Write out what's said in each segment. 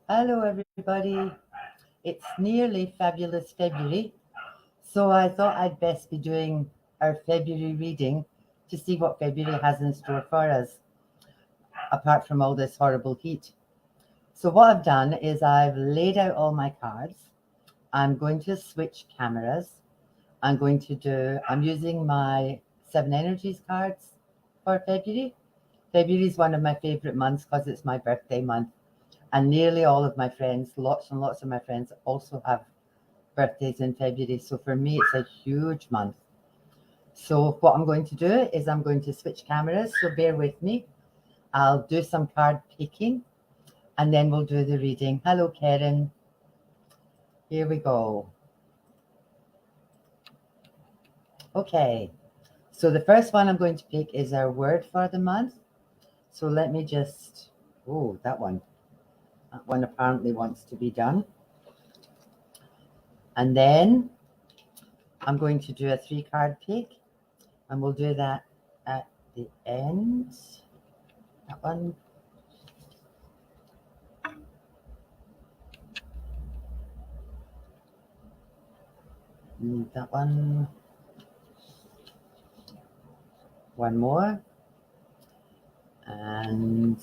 Hello, everybody. It's nearly fabulous February, so I thought I'd best be doing our February reading to see what February has in store for us, apart from all this horrible heat. So, what I've done is I've laid out all my cards. I'm going to switch cameras. I'm using my Seven Energies cards for February. February is one of my favorite months because it's my birthday month. And nearly all of my friends, lots and lots of my friends, also have birthdays in February. So for me, it's a huge month. So what I'm going to do is I'm going to switch cameras. So bear with me. I'll do some card picking and then we'll do the reading. Hello, Karen. Here we go. Okay. So the first one I'm going to pick is our word for the month. So let me just, oh, that one. That one apparently wants to be done. And then I'm going to do a 3-card pick. And we'll do that at the end. That one. That one. One more. And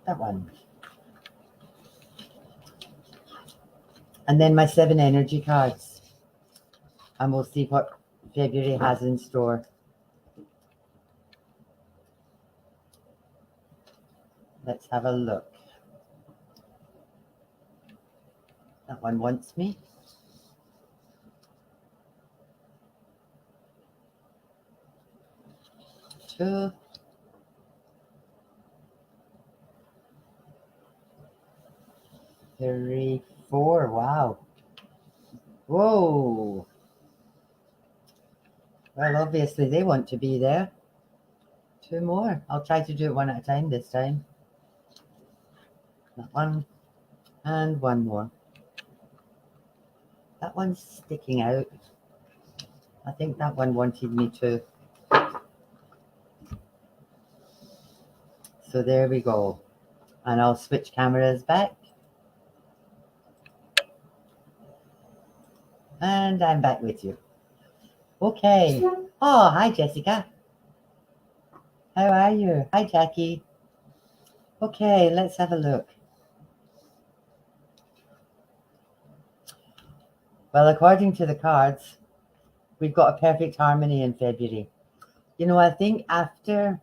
that one. And then my 7 energy cards. And we'll see what February has in store. Let's have a look. That one wants me. Two. Three, four. Wow. Whoa. Well, obviously they want to be there. 2 more. I'll try to do it one at a time this time. That one. And one more. That one's sticking out. I think that one wanted me to. So there we go. And I'll switch cameras back. And I'm back with you. Okay. Oh, hi, Jessica. How are you? Hi, Jackie. Okay, let's have a look. Well, according to the cards, we've got a perfect harmony in February. You know, I think after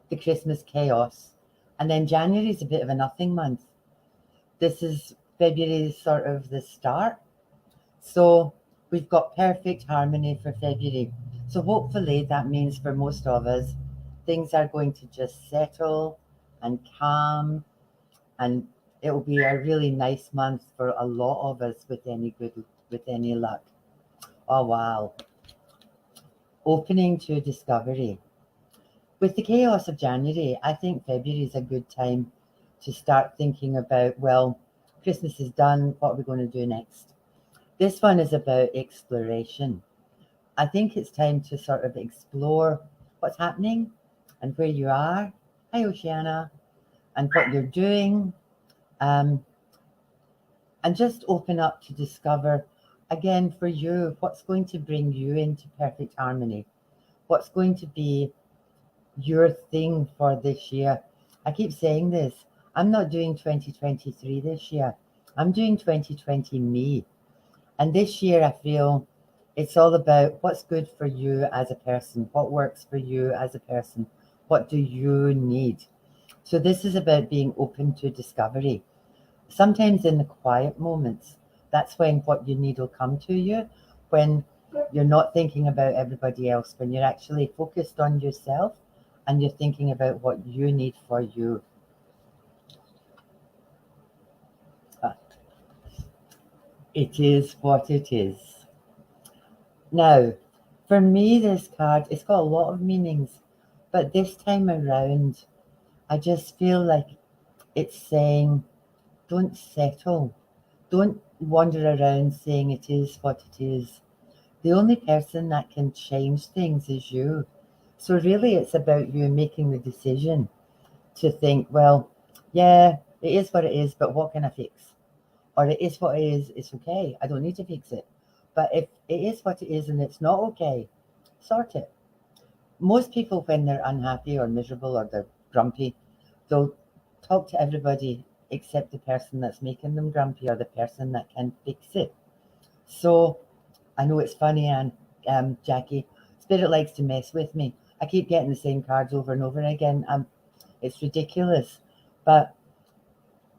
the Christmas chaos, and then January is a bit of a nothing month. This is February's sort of the start. So we've got perfect harmony for February. So hopefully that means for most of us, things are going to just settle and calm, and it will be a really nice month for a lot of us with any luck. Oh wow. Opening to discovery. With the chaos of January, I think February is a good time to start thinking about, well, Christmas is done, what are we going to do next? This one is about exploration. I think it's time to sort of explore what's happening and where you are. Hi, Oceana, and what you're doing. And just open up to discover, again, for you, what's going to bring you into perfect harmony. What's going to be your thing for this year. I keep saying this. I'm not doing 2023 this year. I'm doing 2020 me. And this year, I feel it's all about what's good for you as a person, what works for you as a person, what do you need. So, this is about being open to discovery. Sometimes in the quiet moments, that's when what you need will come to you, when you're not thinking about everybody else, when you're actually focused on yourself and you're thinking about what you need for you. It is what it is. Now, for me, this card, it's got a lot of meanings, but this time around, I just feel like it's saying, don't settle. Don't wander around saying it is what it is. The only person that can change things is you. So, really, it's about you making the decision to think, well, Yeah, it is what it is, but what can I fix? Or it is what it is, it's okay. I don't need to fix it. But if it is what it is and it's not okay, sort it. Most people, when they're unhappy or miserable or they're grumpy, they'll talk to everybody except the person that's making them grumpy or the person that can fix it. So I know it's funny, and Jackie, Spirit likes to mess with me. I keep getting the same cards over and over again. It's ridiculous, but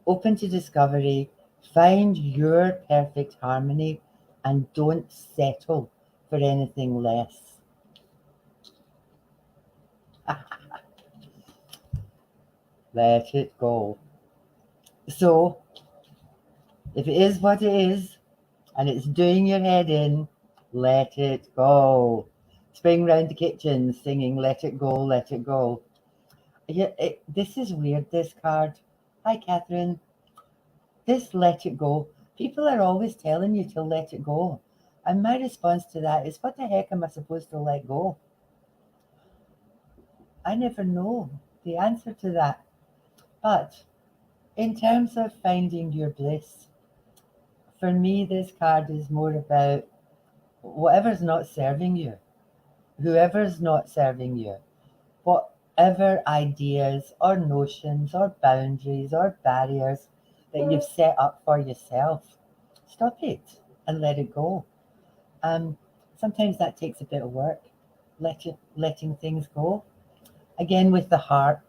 open to discovery, find your perfect harmony, and don't settle for anything less. Let it go. So, if it is what it is and it's doing your head in, let it go. Spring round the kitchen singing, let it go, let it go. Yeah, this is weird, this card. Hi, Catherine. This let it go. People are always telling you to let it go. And my response to that is, what the heck am I supposed to let go? I never know the answer to that. But in terms of finding your bliss, for me, this card is more about whatever's not serving you, whoever's not serving you, whatever ideas or notions or boundaries or barriers that you've set up for yourself, stop it and let it go. Um, Sometimes that takes a bit of work, letting things go. Again, with the heart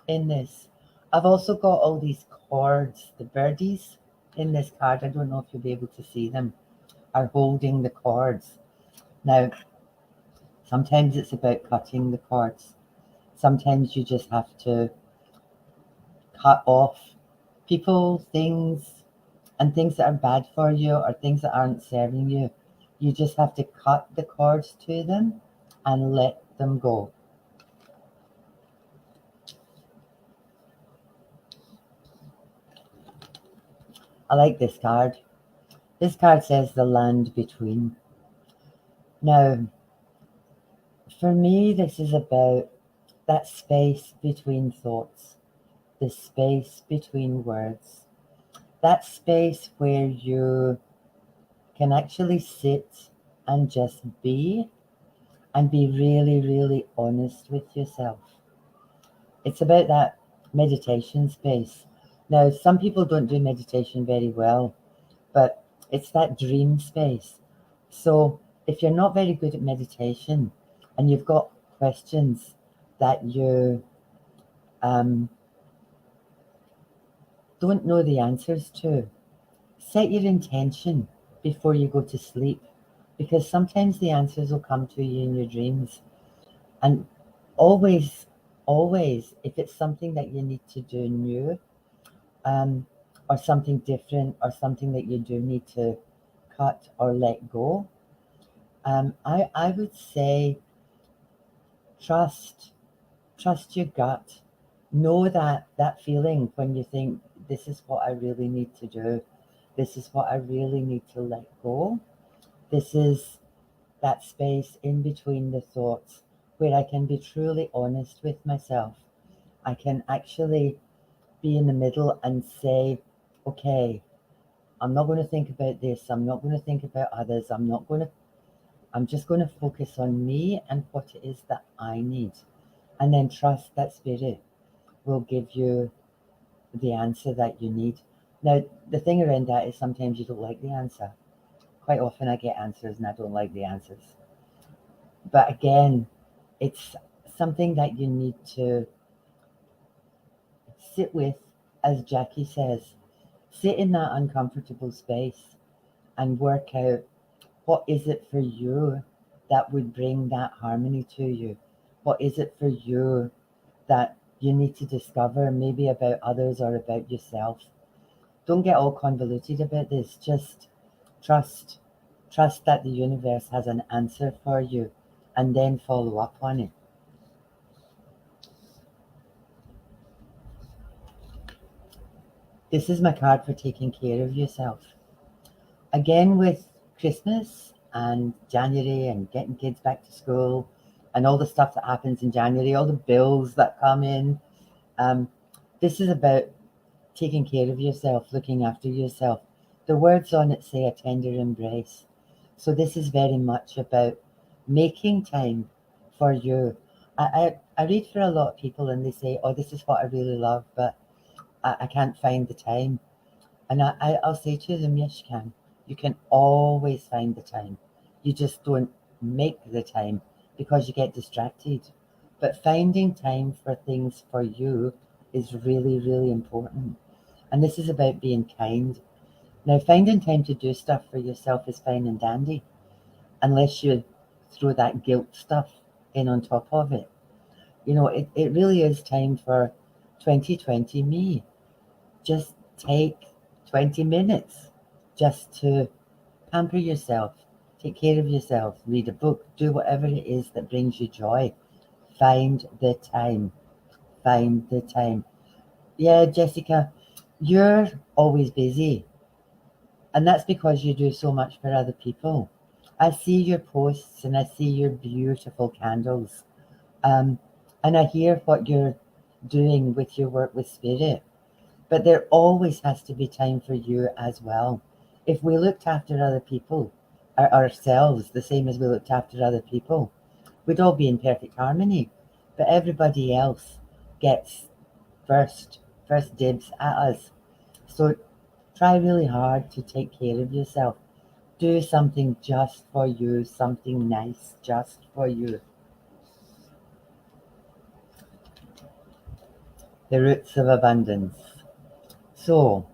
in this, I've also got all these cords, the birdies in this card. I don't know if you'll be able to see them, are holding the cords. Now, sometimes it's about cutting the cords. Sometimes you just have to cut off people, things, and things that are bad for you or things that aren't serving you. You just have to cut the cords to them and let them go. I like this card. This card says the land between. Now, for me, this is about that space between thoughts, the space between words, that space where you can actually sit and just be and be really, really honest with yourself. It's about that meditation space. Now, some people don't do meditation very well, but it's that dream space. So, if you're not very good at meditation and you've got questions that you um, don't know the answers to, set your intention before you go to sleep, because sometimes the answers will come to you in your dreams. And always, always, if it's something that you need to do new, um, or something different, or something that you do need to cut or let go, I would say trust, trust your gut. Know that feeling when you think, this is what I really need to do. This is what I really need to let go. This is that space in between the thoughts where I can be truly honest with myself. I can actually be in the middle and say, okay, I'm not going to think about this. I'm not going to think about others. I'm just going to focus on me and what it is that I need. And then trust that spirit will give you the answer that you need. Now, the thing around that is sometimes you don't like the answer. Quite often I get answers and I don't like the answers. But again, it's something that you need to sit with, as Jackie says. Sit in that uncomfortable space and work out, what is it for you that would bring that harmony to you? What is it for you that you need to discover, maybe about others or about yourself? Don't get all convoluted about this. Just trust. Trust that the universe has an answer for you and then follow up on it. This is my card for taking care of yourself. Again, with Christmas and January and getting kids back to school and all the stuff that happens in January, all the bills that come in, this is about taking care of yourself, looking after yourself. The words on it say a tender embrace. So this is very much about making time for you. I read for a lot of people and they say, oh, this is what I really love, but I can't find the time. And I'll say to them, yes, you can. You can always find the time. You just don't make the time because you get distracted. But finding time for things for you is really, really important. And this is about being kind. Now, finding time to do stuff for yourself is fine and dandy, unless you throw that guilt stuff in on top of it. You know, it really is time for 2020 me. Just take 20 minutes just to pamper yourself, take care of yourself, read a book, do whatever it is that brings you joy. Find the time. Find the time. Yeah, Jessica, you're always busy. And that's because you do so much for other people. I see your posts and I see your beautiful candles. Um, and I hear what you're doing with your work with spirit. But there always has to be time for you as well. If we looked after other people, ourselves, the same as we looked after other people, we'd all be in perfect harmony. But everybody else gets first dibs at us. So try really hard to take care of yourself. Do something just for you, something nice just for you. The roots of abundance. So,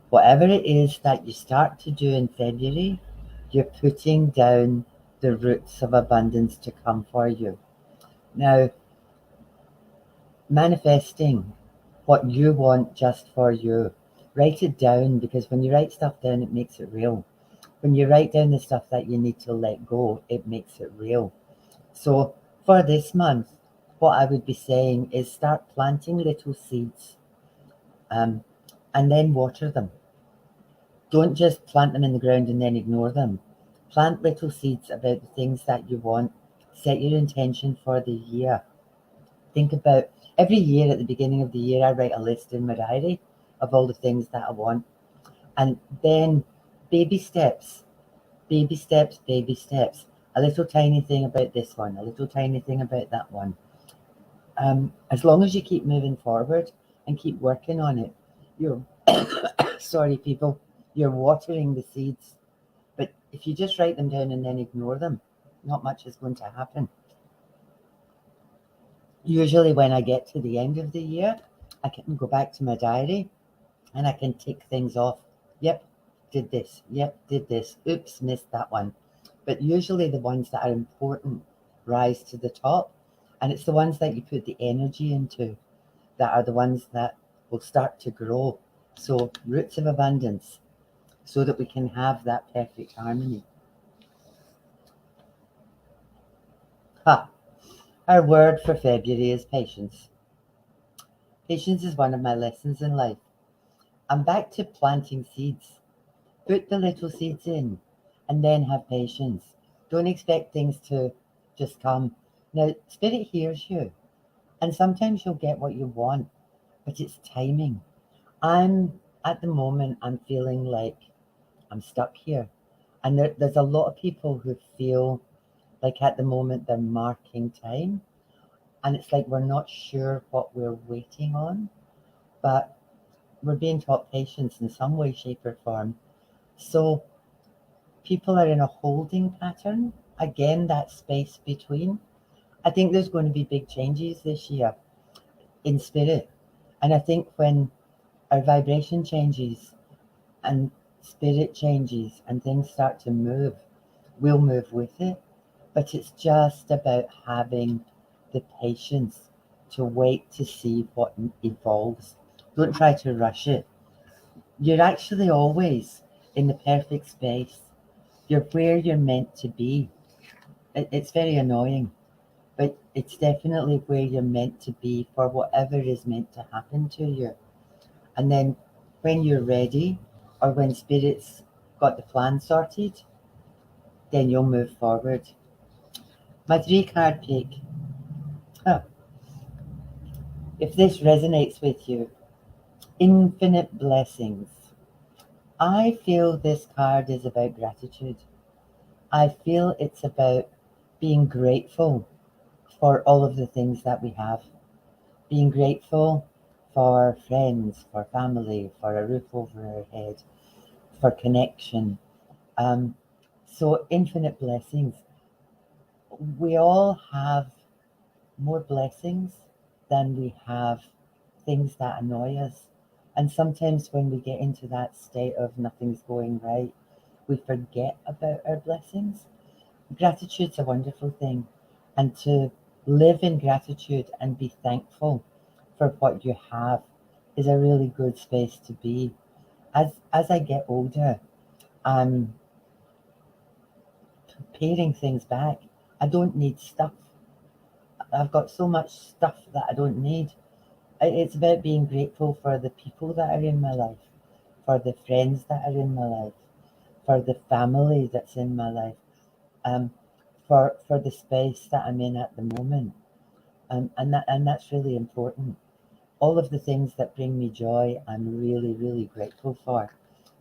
whatever it is that you start to do in February, you're putting down the roots of abundance to come for you. Now, manifesting what you want just for you. Write it down, because when you write stuff down, it makes it real. When you write down the stuff that you need to let go, it makes it real. So for this month, what I would be saying is start planting little seeds, and then water them. Don't just plant them in the ground and then ignore them. Plant little seeds about the things that you want. Set your intention for the year. Think about every year at the beginning of the year, I write a list in my diary of all the things that I want. And then baby steps, baby steps, baby steps. A little tiny thing about this one, a little tiny thing about that one. As long as you keep moving forward and keep working on it, you're, sorry, people, you're watering the seeds. But if you just write them down and then ignore them, not much is going to happen. Usually when I get to the end of the year, I can go back to my diary and I can tick things off. Yep, did this. Yep, did this. Oops, missed that one. But usually the ones that are important rise to the top. And it's the ones that you put the energy into that are the ones that will start to grow. So roots of abundance, so that we can have that perfect harmony. Ha! Our word for February is patience. Patience is one of my lessons in life. I'm back to planting seeds. Put the little seeds in and then have patience. Don't expect things to just come. Now, Spirit hears you, and sometimes you'll get what you want, but it's timing. At the moment, I'm feeling like I'm stuck here. And there's a lot of people who feel like at the moment they're marking time. And it's like we're not sure what we're waiting on, but we're being taught patience in some way, shape, or form. So people are in a holding pattern. Again, that space between. I think there's going to be big changes this year in spirit. And I think when our vibration changes and spirit changes and things start to move, we'll move with it. But it's just about having the patience to wait to see what evolves. Don't try to rush it. You're actually always in the perfect space. You're where you're meant to be. It's very annoying, but it's definitely where you're meant to be for whatever is meant to happen to you. And then when you're ready, or when Spirit's got the plan sorted, then you'll move forward. My 3-card pick. Huh. If this resonates with you, Infinite blessings. I feel this card is about gratitude. I feel it's about being grateful for all of the things that we have. Being grateful for friends, for family, for a roof over our head, for connection. Um, so, infinite blessings. We all have more blessings than we have things that annoy us. And sometimes when we get into that state of nothing's going right, we forget about our blessings. Gratitude's a wonderful thing. And to live in gratitude and be thankful for what you have is a really good space to be. As I get older, I'm paring things back. I don't need stuff. I've got so much stuff that I don't need. It's about being grateful for the people that are in my life, for the friends that are in my life, for the family that's in my life, um, for the space that I'm in at the moment, and that's really important. All of the things that bring me joy, I'm really really grateful for.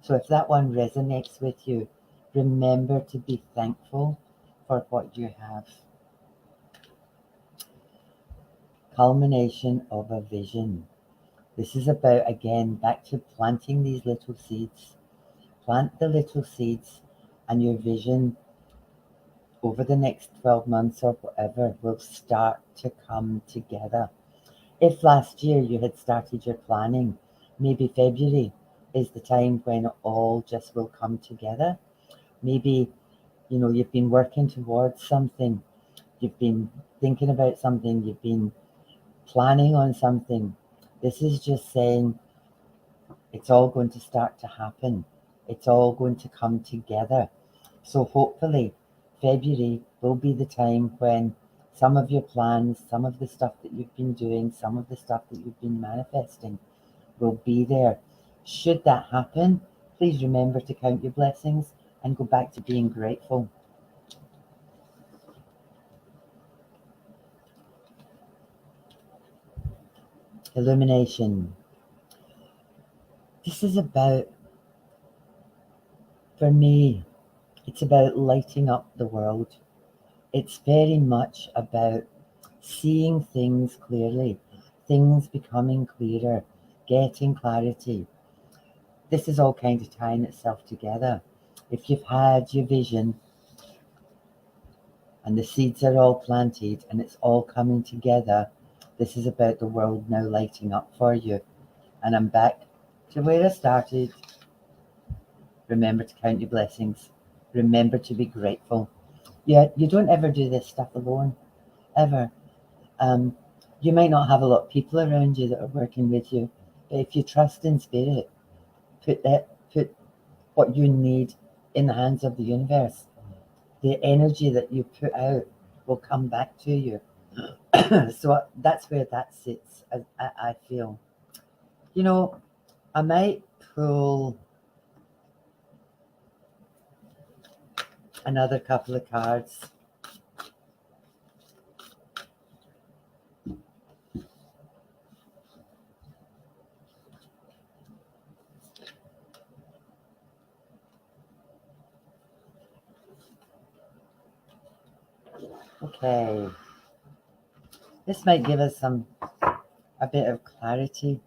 So if that one resonates with you, remember to be thankful for what you have. Culmination of a vision. This is about, again, back to planting these little seeds. Plant the little seeds, and your vision over the next 12 months or whatever will start to come together. If last year you had started your planning, maybe February is the time when it all just will come together. Maybe, you've been working towards something, you've been thinking about something, you've been planning on something. This is just saying it's all going to start to happen. It's all going to come together. So hopefully, February will be the time when some of your plans, some of the stuff that you've been doing, some of the stuff that you've been manifesting will be there. Should that happen, please remember to count your blessings and go back to being grateful. Illumination. This is about, for me, it's about lighting up the world. It's very much about seeing things clearly, things becoming clearer, getting clarity. This is all kind of tying itself together. If you've had your vision and the seeds are all planted and it's all coming together, this is about the world now lighting up for you. And I'm back to where I started. Remember to count your blessings. Remember to be grateful. Yeah, you don't ever do this stuff alone, ever. Um, you might not have a lot of people around you that are working with you, but if you trust in spirit, put what you need in the hands of the universe. The energy that you put out will come back to you. So that's where that sits. I feel. You know, I might pull another couple of cards. Okay, this might give us a bit of clarity,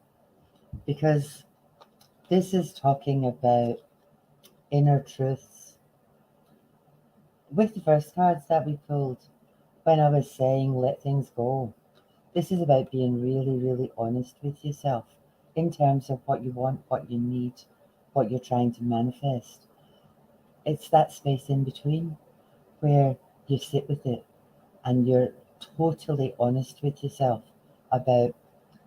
because this is talking about inner truths. With the first cards that we pulled, when I was saying let things go, this is about being really, really honest with yourself in terms of what you want, what you need, what you're trying to manifest. It's that space in between where you sit with it and you're totally honest with yourself about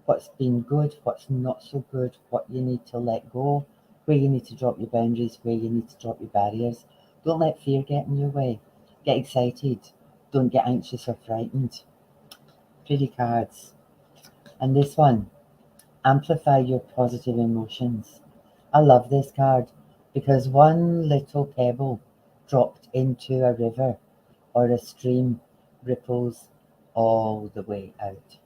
what's been good, what's not so good, what you need to let go, where you need to drop your boundaries, where you need to drop your barriers. Don't let fear get in your way. Get excited. Don't get anxious or frightened. Pretty cards. And this one, amplify your positive emotions. I love this card because one little pebble dropped into a river or a stream ripples all the way out.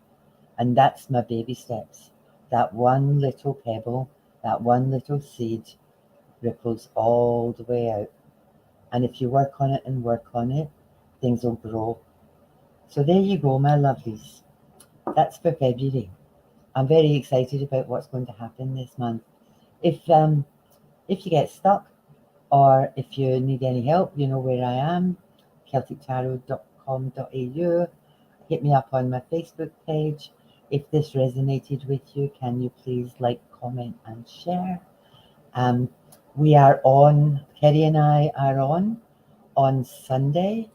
And that's my baby steps. that one little pebble, that one little seed ripples all the way out. And if you work on it and work on it, things will grow. So there you go, my lovelies. That's for February. I'm very excited about what's going to happen this month. If you get stuck or if you need any help, you know where I am, celtictarot.com.au. Hit me up on my Facebook page. If this resonated with you, can you please like, comment and share? We are on, Kerry and I are on Sunday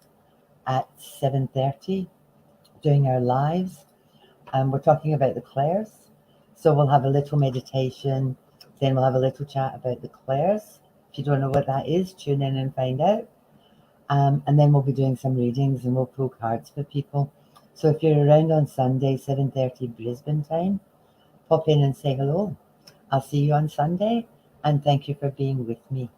at 7:30 doing our lives. We're talking about the clairs. So we'll have a little meditation, then we'll have a little chat about the clairs. If you don't know what that is, tune in and find out. And then we'll be doing some readings and we'll pull cards for people. So if you're around on Sunday, 7:30 Brisbane time, pop in and say hello. I'll see you on Sunday, and thank you for being with me.